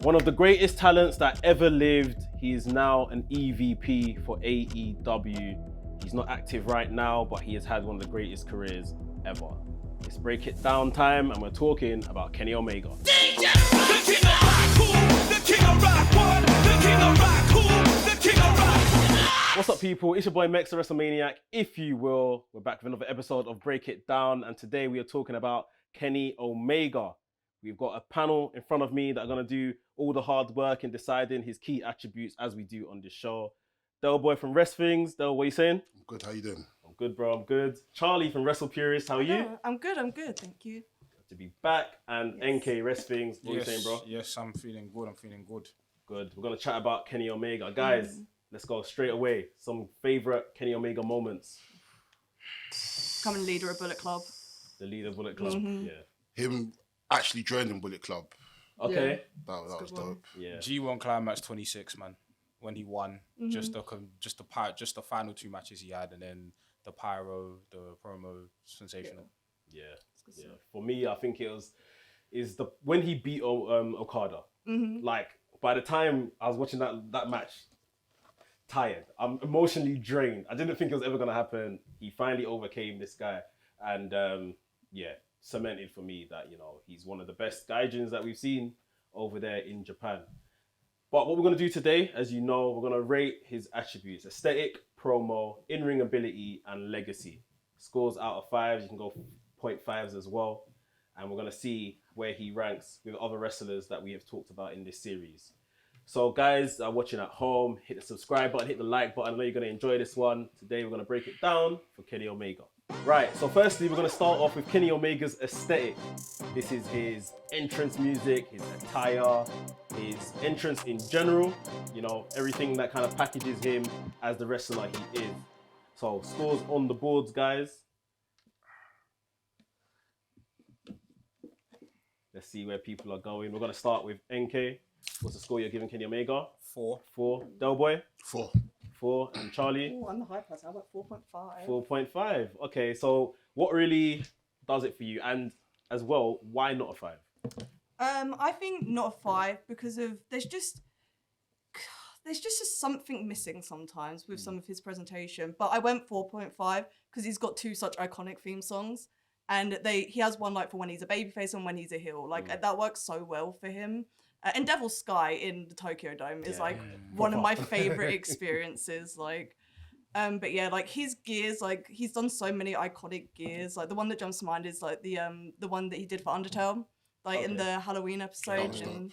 One of the greatest talents that ever lived. He is now an EVP for AEW. He's not active right now, but he has had one of the greatest careers ever. Let's break it down time, and we're talking about Kenny Omega. The king of rock, who? The king of rock, what? The king of rock, who? The king of rock. What's up, people? It's your boy Mex, the WrestleManiac, if you will. We're back with another episode of Break It Down, and today we are talking about Kenny Omega. We've got a panel in front of me that are going to do all the hard work in deciding his key attributes as we do on this show. Del Boy from WRESTHINGS. Del, what are you saying? I'm good, how you doing? I'm good, bro, I'm good. Charlie from Wrestle Purist, how are you? I'm good, thank you. Good to be back. And NK WRESTHINGS, what are you saying, bro? Yes, I'm feeling good. Good. We're going to chat about Kenny Omega. Guys, let's go straight away. Some favourite Kenny Omega moments. Becoming leader of Bullet Club. The leader of Bullet Club, yeah. Him actually joining Bullet Club, Okay. that was dope. Yeah. G1 Climax 26, man. When he won, just the final two matches he had, and then the pyro, the promo, sensational. Yeah. For me, I think when he beat Okada. Like, by the time I was watching that match, tired. I'm emotionally drained. I didn't think it was ever gonna happen. He finally overcame this guy, and cemented for me that, you know, he's one of the best gaijins that we've seen over there in Japan. But what we're going to do today, as you know, we're going to rate his attributes: aesthetic, promo, in-ring ability, and legacy. Scores out of 5s, you can go 0.5s as well. And we're going to see where he ranks with other wrestlers that we have talked about in this series. So guys that are watching at home, hit the subscribe button, hit the like button. I know you're going to enjoy this one. Today we're going to break it down for Kenny Omega. Right, so firstly, we're going to start off with Kenny Omega's aesthetic. This is his entrance music, his attire, his entrance in general, you know, everything that kind of packages him as the wrestler he is. So, scores on the boards, guys. Let's see where people are going. We're going to start with NK. What's the score you're giving Kenny Omega? 4. 4. Del Boy? 4. 4. And Charlie? Oh, I'm the high person. I'm at 4.5. 4.5. Okay, so what really does it for you? And as well, why not a 5? I think not a 5 because of there's just something missing sometimes with some of his presentation. But I went 4.5 because he's got 2 such iconic theme songs, and he has one like for when he's a babyface and when he's a heel. Like that works so well for him. And Devil's Sky in the Tokyo Dome is one of my favorite experiences. But yeah, like his gears, like he's done so many iconic gears. Like the one that jumps to mind is like the one that he did for Undertale, in the Halloween episode. And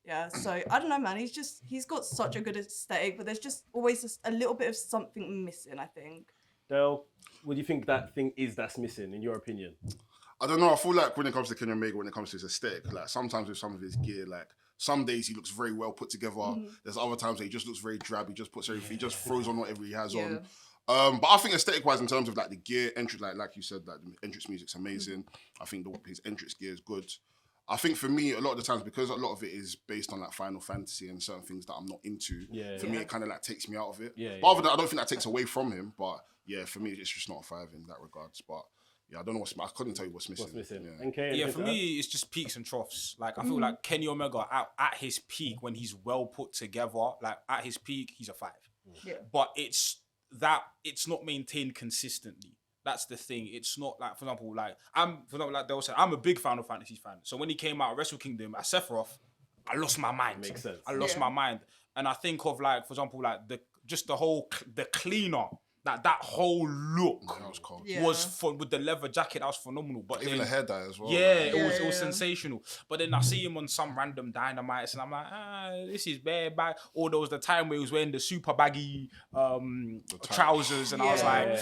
yeah, so I don't know, man. He's got such a good aesthetic, but there's just always just a little bit of something missing, I think. Del, what do you think that thing is that's missing, in your opinion? I don't know, I feel like when it comes to Kenny Omega, when it comes to his aesthetic, like sometimes with some of his gear, like some days he looks very well put together. There's other times that he just looks very drab. He just puts everything, he just throws on whatever he has on. But I think aesthetic-wise, in terms of like the gear, entrance, like you said, like the entrance music's amazing. I think his entrance gear is good. I think for me, a lot of the times, because a lot of it is based on like Final Fantasy and certain things that I'm not into, for me it kind of like takes me out of it. But other than that, I don't think that takes away from him. But yeah, for me, it's just not a 5 in that regards. But yeah, I don't know I couldn't tell you what's missing. Yeah, for me, it's just peaks and troughs. Like, I feel like Kenny Omega at his peak, when he's well put together, like at his peak, he's a 5. Yeah. But it's not maintained consistently. That's the thing. It's not like, for example, like Del said, I'm a big Final Fantasy fan. So when he came out of Wrestle Kingdom at Sephiroth, I lost my mind. Makes sense. I lost my mind. And I think of like, for example, like the cleaner. That whole look was cold. Was fun with the leather jacket. That was phenomenal. But even the hair dye as well. Yeah, it was sensational. But then I see him on some random Dynamites, and I'm like, this is bare bag. Or there was the time where he was wearing the super baggy trousers, and I was like,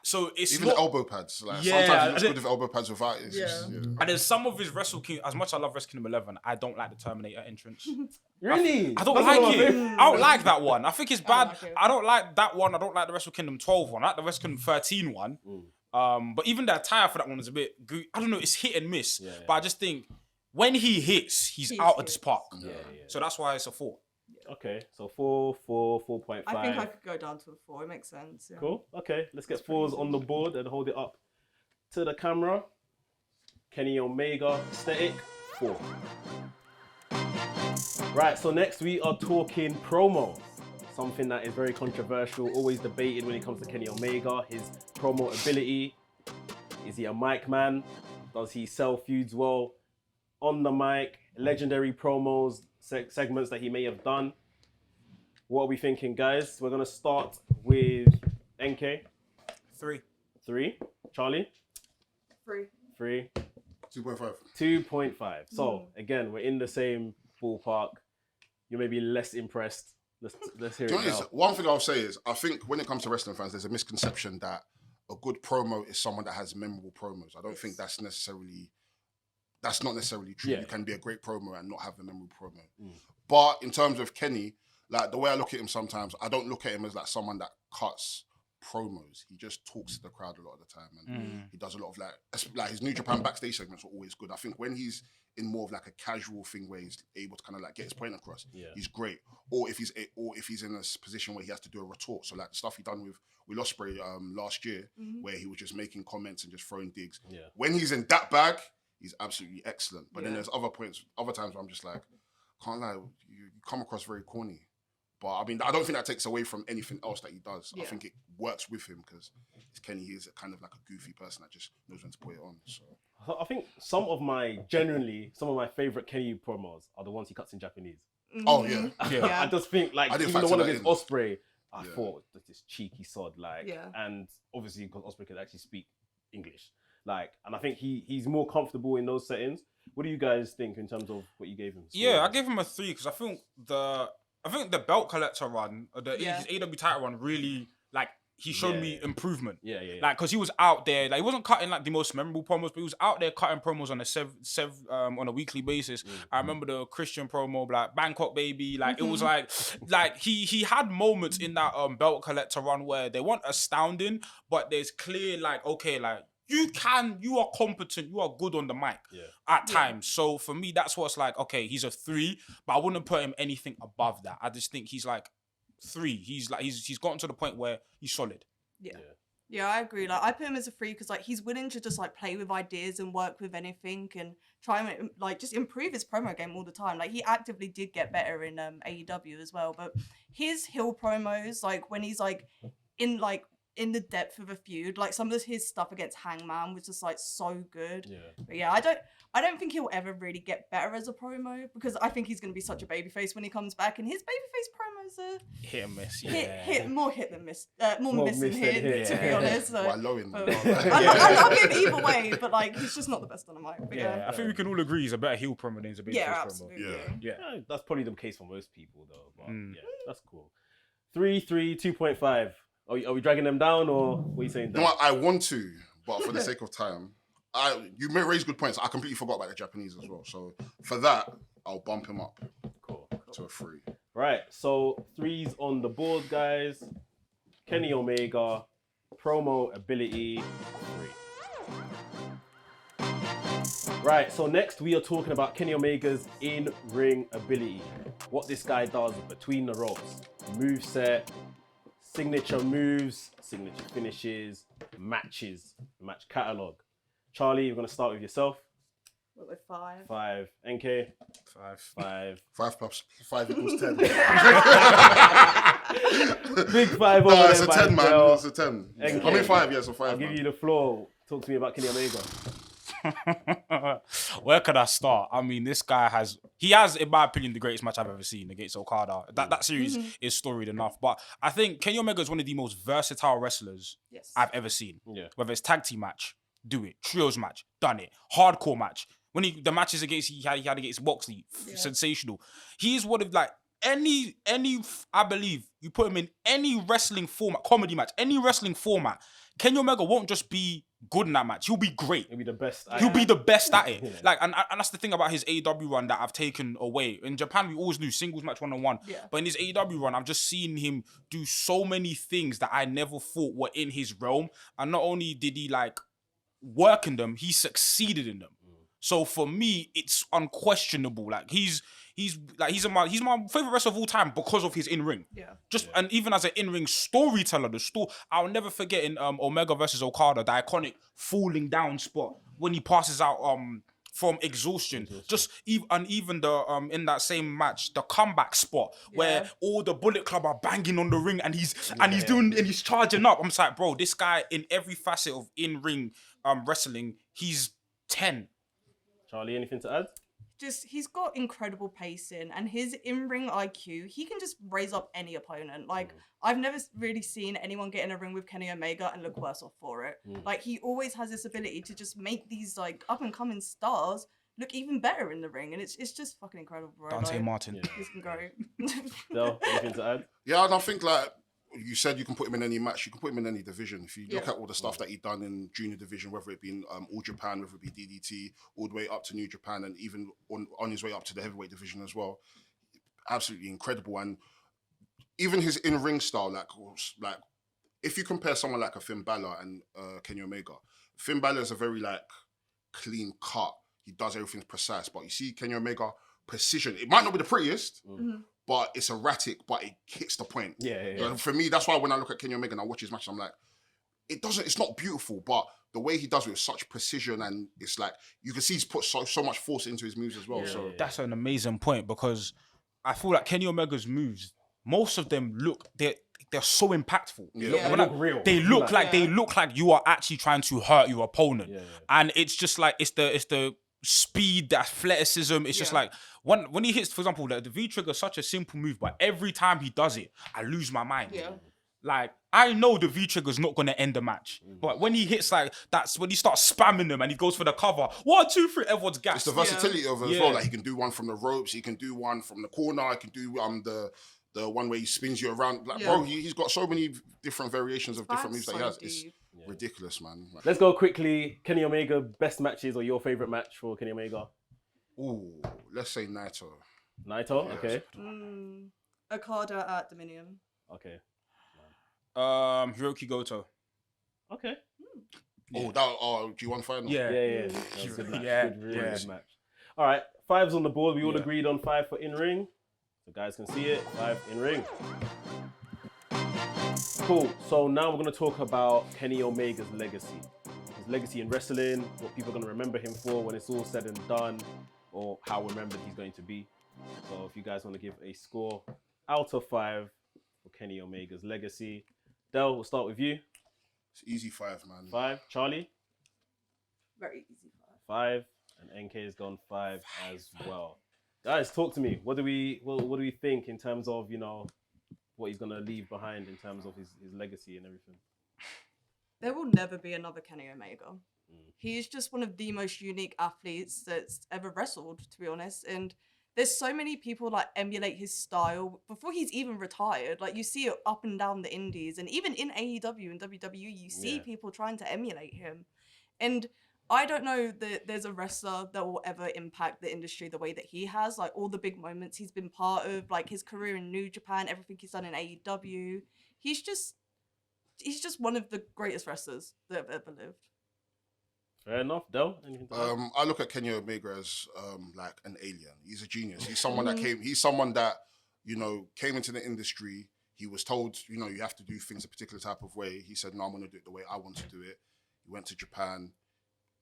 so it's even the elbow pads. Like sometimes he looks good with elbow pads without it. And then some of his Wrestle Kingdom, as much as I love Wrestle Kingdom 11, I don't like the Terminator entrance. Really? I don't like it. I don't like that one. I think it's bad. I don't like that one. I don't like the Wrestle Kingdom 12 one. I like the Wrestle Kingdom 13 one. But even the attire for that one is a bit, I don't know, it's hit and miss. But I just think when he hits, he's out of this park. So that's why it's a 4. Okay, so 4, 4.5. I think I could go down to a 4. It makes sense. Yeah. Cool. Okay, let's get 4s on the board and hold it up to the camera. Kenny Omega, aesthetic, 4. Right, so next we are talking promo. Something that is very controversial, always debated when it comes to Kenny Omega. His promo ability. Is he a mic man? Does he sell feuds well on the mic? Legendary promos, segments that he may have done. What are we thinking, guys? We're gonna start with NK. 3. 3. Charlie. 3. 3. 2.5. 2.5. So again, we're in the same ballpark. You may be less impressed. Let's hear Do you it know now. what it is? One thing I'll say is, I think when it comes to wrestling fans, there's a misconception that a good promo is someone that has memorable promos. I don't think that's not necessarily true. Yeah. You can be a great promo and not have a memorable promo. But in terms of Kenny, like the way I look at him sometimes, I don't look at him as like someone that cuts promos. He just talks to the crowd a lot of the time, and he does a lot of like his New Japan backstage segments are always good. I think when he's in more of like a casual thing where he's able to kind of like get his point across, he's great. Or if he's in a position where he has to do a retort, so like the stuff he done with Ospreay last year, where he was just making comments and just throwing digs. Yeah. When he's in that bag, he's absolutely excellent. But then there's other times where I'm just like, can't lie, you come across very corny. But I mean, I don't think that takes away from anything else that he does. I think it works with him because Kenny is kind of like a goofy person that just knows when to put it on. So I think some of my favorite Kenny promos are the ones he cuts in Japanese. Oh yeah. I just think like I didn't even the factor one that against in. Ospreay, I thought that this cheeky sod and obviously because Ospreay could actually speak English, and I think he's more comfortable in those settings. What do you guys think in terms of what you gave him? Yeah, I gave him a 3 because I think the belt collector run, his AW title run, really he showed me improvement. Yeah. Because he was out there, he wasn't cutting the most memorable promos, but he was out there cutting promos on on a weekly basis. I remember the Christian promo, Bangkok Baby, it was he had moments in that belt collector run where they weren't astounding, but there's clear you are competent, you are good on the mic at times. So for me, that's what's okay, he's a 3, but I wouldn't put him anything above that. I just think he's 3. He's gotten to the point where he's solid. Yeah, I agree. I put him as a 3 because he's willing to just play with ideas and work with anything and try and just improve his promo game all the time. He actively did get better in AEW as well, but his heel promos, when he's in the depth of a feud, some of his stuff against Hangman was just so good. But yeah, I don't think he'll ever really get better as a promo because I think he's going to be such a babyface when he comes back, and his babyface promos are hit and miss. More hit than miss, more miss than hit, to be honest. So, well, low in I love him either way, but he's just not the best on the mic. But I think we can all agree he's a better heel promo than he's a babyface promo. Absolutely. Yeah, that's probably the case for most people though. But yeah, that's cool. 3, 2.5. Are we dragging them down or what are you saying? No, I want to, but for the sake of time, you may raise good points. I completely forgot about the Japanese as well. So for that, I'll bump him up to a 3. Right, so 3's on the board, guys. Kenny Omega, promo ability, 3. Right, so next we are talking about Kenny Omega's in-ring ability. What this guy does between the ropes. Moveset, signature moves, signature finishes, match catalog. Charlie, we're going to start with yourself. What, with 5? 5. NK? 5. 5 plus 5 equals 10. Big 5 over No, it's there, a 10, man. girl. It's a 10. NK. I mean 5, yeah, so 5. I'll give you the floor. Talk to me about Kenny Omega. Where could I start? I mean, this guy has, in my opinion, the greatest match I've ever seen against Okada. That series is storied enough. But I think Kenny Omega is one of the most versatile wrestlers I've ever seen. Yeah. Whether it's tag team match, do it. Trios match, done it. Hardcore match. When the matches he had against Moxley, sensational. He is one of any I believe you put him in any wrestling format, comedy match, any wrestling format, Kenny Omega won't just be good in that match. He'll be great. He'll be the best. He'll be the best at it. And that's the thing about his AEW run that I've taken away. In Japan, we always do singles match 1-on-1. Yeah. But in his AEW run, I've just seen him do so many things that I never thought were in his realm. And not only did he work in them, he succeeded in them. So for me, it's unquestionable. He's my favorite wrestler of all time because of his in-ring. And even as an in-ring storyteller, I'll never forget in Omega versus Okada, the iconic falling down spot when he passes out from exhaustion. Just even the in that same match, the comeback spot where all the Bullet Club are banging on the ring and he's charging up. I'm just like, bro, this guy in every facet of in-ring wrestling, he's 10. Charlie, anything to add? Just he's got incredible pacing and his in-ring IQ, he can just raise up any opponent. Like I've never really seen anyone get in a ring with Kenny Omega and look worse off for it. Like he always has this ability to just make these like up and coming stars look even better in the ring, and it's just fucking incredible, bro. Dante like, Martin. He's great. Del, anything to add? Yeah, and I think like you said, you can put him in any match. You can put him in any division. If you look at all the stuff that he done in junior division, whether it be in All Japan, whether it be DDT, all the way up to New Japan, and even on his way up to the heavyweight division as well, absolutely incredible. And even his in-ring style, like if you compare someone like a Finn Balor and Kenny Omega, Finn Balor is a very like clean cut. He does everything precise, but you see Kenny Omega, precision. It might not be the prettiest, but it's erratic, but it hits the point. Yeah. For me, that's why when I look at Kenny Omega and I watch his matches, I'm like, it's not beautiful, but the way he does it with such precision, and it's like, you can see he's put so much force into his moves as well. So That's an amazing point, because I feel like Kenny Omega's moves, most of them they're so impactful. Yeah. They look real. They look like you are actually trying to hurt your opponent. And it's just like it's the speed, the athleticism. It's just like when he hits, for example, the V trigger is such a simple move, but every time he does it, I lose my mind. Like, I know the V trigger's not gonna end the match, but when he hits like that's when he starts spamming them and he goes for the cover. 1, 2, 3, everyone's gassed. it's the versatility of it as well. Like he can do one from the ropes, he can do one from the corner, he can do the one where he spins you around. Like, bro, he's got so many different variations of different moves that he has. It's ridiculous, man. Like, Let's go quickly. Kenny Omega, best matches or your favorite match for Kenny Omega? ooh, let's say Naito. Naito, okay. Okada at Dominion. Okay. Hiroki Goto. Okay. Oh, G1 final? Yeah. That was a good match. Really good match. All right, 5's on the board. We all agreed on 5 for in-ring. So guys can see it, 5 in-ring. Cool, so now we're going to talk about Kenny Omega's legacy. His legacy in wrestling, what people are going to remember him for when it's all said and done, or how remembered he's going to be. So if you guys want to give a score out of 5 for Kenny Omega's legacy. Del, we'll start with you. It's easy 5, man. 5. Charlie? Very easy. 5. And NK has gone 5 as well. Guys, talk to me. What do we think in terms of, you know, what he's gonna leave behind in terms of his legacy and everything? There will never be another Kenny Omega. He's just one of the most unique athletes that's ever wrestled, to be honest. And there's so many people like emulate his style before he's even retired. Like you see it up and down the indies, and even in AEW and WWE, you see people trying to emulate him. And I don't know that there's a wrestler that will ever impact the industry the way that he has. Like all the big moments he's been part of, like his career in New Japan, everything he's done in AEW. He's just one of the greatest wrestlers that have ever lived. Fair enough. Del, anything to add? I look at Kenny Omega as like an alien. He's a genius. He's someone that you know, came into the industry. He was told, you know, you have to do things a particular type of way. He said, no, I'm gonna do it the way I want to do it. He went to Japan,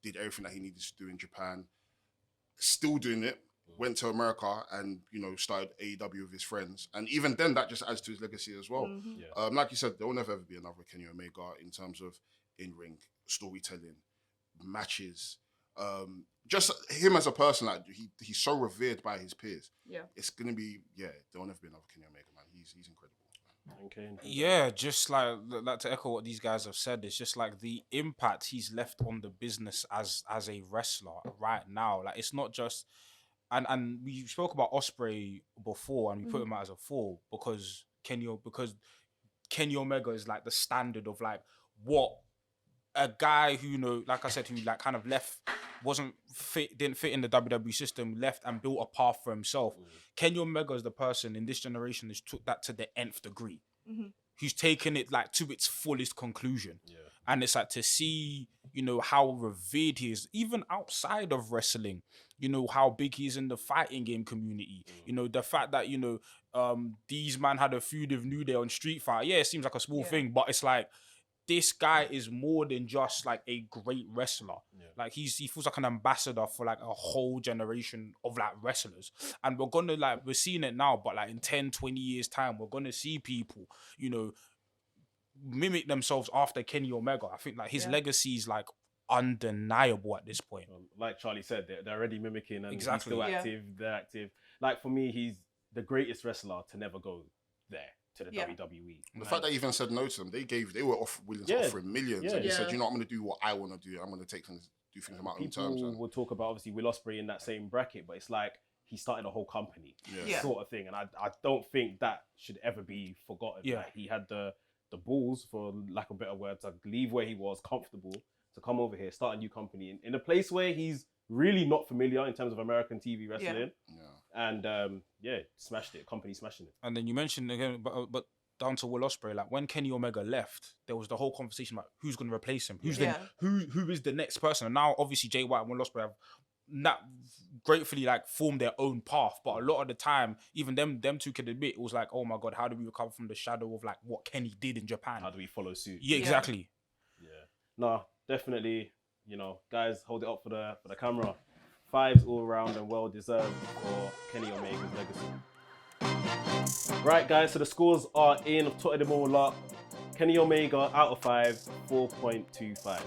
did everything that he needed to do in Japan, still doing it, went to America and, you know, started AEW with his friends. And even then, that just adds to his legacy as well. Like you said, there will never ever be another Kenny Omega in terms of in-ring storytelling, matches, just him as a person. Like he's so revered by his peers. It's going to be, there will never be another Kenny Omega, man. He's incredible. Okay. Yeah, just like to echo what these guys have said, it's just like the impact he's left on the business as a wrestler right now. Like it's not just, and we spoke about Ospreay before, and we put him out as a 4 because Kenny Omega is like the standard of like what a guy who, you know, like I said, who like kind of left, didn't fit in the WWE system, left and built a path for himself. Kenny Omega is the person in this generation who's took that to the nth degree. Who's taken it like to its fullest conclusion. And it's like to see, you know, how revered he is, even outside of wrestling, you know, how big he is in the fighting game community. You know, the fact that, you know, these man had a feud with New Day on Street Fighter. Yeah, it seems like a small thing, but it's like, this guy is more than just like a great wrestler. Like he feels like an ambassador for like a whole generation of like wrestlers. And we're seeing it now, but like in 10, 20 years time, we're gonna see people, you know, mimic themselves after Kenny Omega. I think like his legacy is like undeniable at this point. Like Charlie said, they're already mimicking and Exactly. he's still active. They're active. Like for me, he's the greatest wrestler to never go there to the WWE. The fact that he even said no to them, they were willing to offer him millions, and he said, "You know, I'm going to do what I want to do. I'm going to do things on my own terms." People will talk about obviously Will Ospreay in that same bracket, but it's like he started a whole company, sort of thing, and I don't think that should ever be forgotten. Yeah, like, he had the balls, for lack of better words, to leave where he was comfortable to come over here, start a new company in a place where he's really not familiar in terms of American TV wrestling. And smashed it. Company smashing it. And then you mentioned again, but down to Will Ospreay, like when Kenny Omega left, there was the whole conversation about who's going to replace him, who is the next person. And now obviously Jay White and Will Ospreay have not gratefully like formed their own path, but a lot of the time, even them two could admit it was like, oh my god, how do we recover from the shadow of like what Kenny did in Japan? How do we follow suit? Yeah, exactly. Yeah, no, definitely. You know, guys, hold it up for the camera. 5s all around and well deserved for Kenny Omega's legacy. Right, guys, so the scores are in. I've totted them all up. Kenny Omega out of 5, 4.25.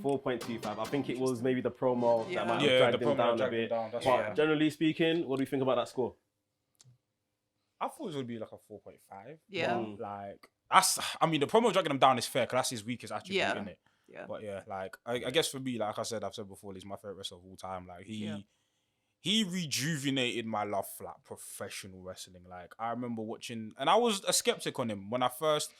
4.25. I think it was maybe the promo that might have dragged him down a bit. But generally speaking, what do you think about that score? I thought it would be like a 4.5. Yeah. Like the promo dragging him down is fair because that's his weakest attribute, isn't it? Yeah. But yeah, like I guess for me, like I've said before, he's my favorite wrestler of all time. Like he rejuvenated my love for like professional wrestling. Like I remember watching, and I was a skeptic on him when I first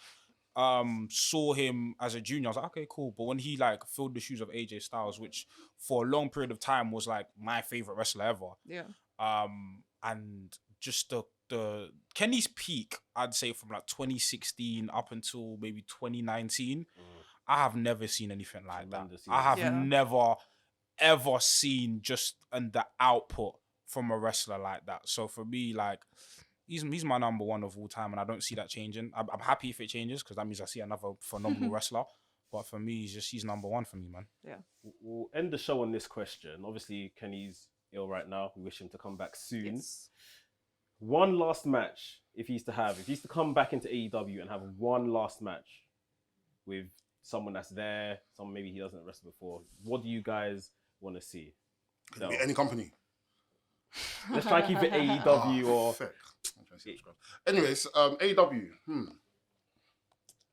saw him as a junior. I was like, okay, cool. But when he like filled the shoes of AJ Styles, which for a long period of time was like my favorite wrestler ever. Yeah. And just the Kenny's peak, I'd say from like 2016 up until maybe 2019. I have never seen anything like that. I have never, ever seen just the output from a wrestler like that. So for me, like, he's my number one of all time, and I don't see that changing. I'm happy if it changes because that means I see another phenomenal wrestler. But for me, he's number one for me, man. Yeah. We'll end the show on this question. Obviously, Kenny's ill right now. We wish him to come back soon. Yes. One last match, if he's to come back into AEW and have one last match with someone that's there, someone maybe he doesn't wrestle before, what do you guys want to see? Could it be any company? Let's try and keep it AEW or... Feck. Anyways, AEW.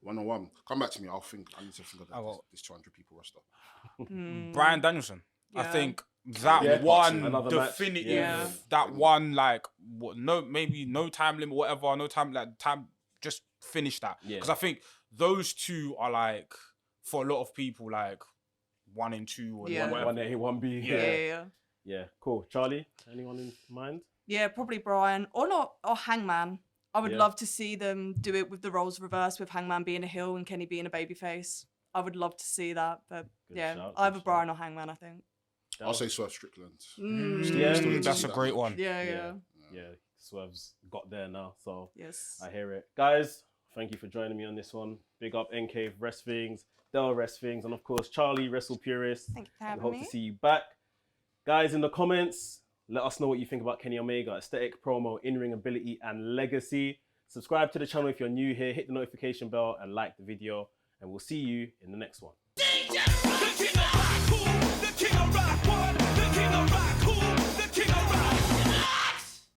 101. Come back to me. I need to think of this 200 people roster. Bryan Danielson. I think that one definitive, one like maybe no time limit, whatever, no time just finish that. Because I think those two are like for a lot of people like 1 and 2 or 1A, 1B. Yeah, cool. Charlie, anyone in mind? Yeah, probably Bryan or Hangman. I would love to see them do it with the roles reversed, with Hangman being a heel and Kenny being a babyface. I would love to see that, but either Bryan or Hangman, I think. I'll say Swerve Strickland. That's a great one. Yeah. Swerve's got there now, so yes, I hear it. Guys, thank you for joining me on this one. Big up NK WrestThings, Del WrestThings, and of course Charlie Wrestle Purist. Thank you for having me. me. Hope to see you back. Guys, in the comments, let us know what you think about Kenny Omega, aesthetic, promo, in-ring ability, and legacy. Subscribe to the channel if you're new here, hit the notification bell and like the video, and we'll see you in the next one. The king of rock, the king of rock, one.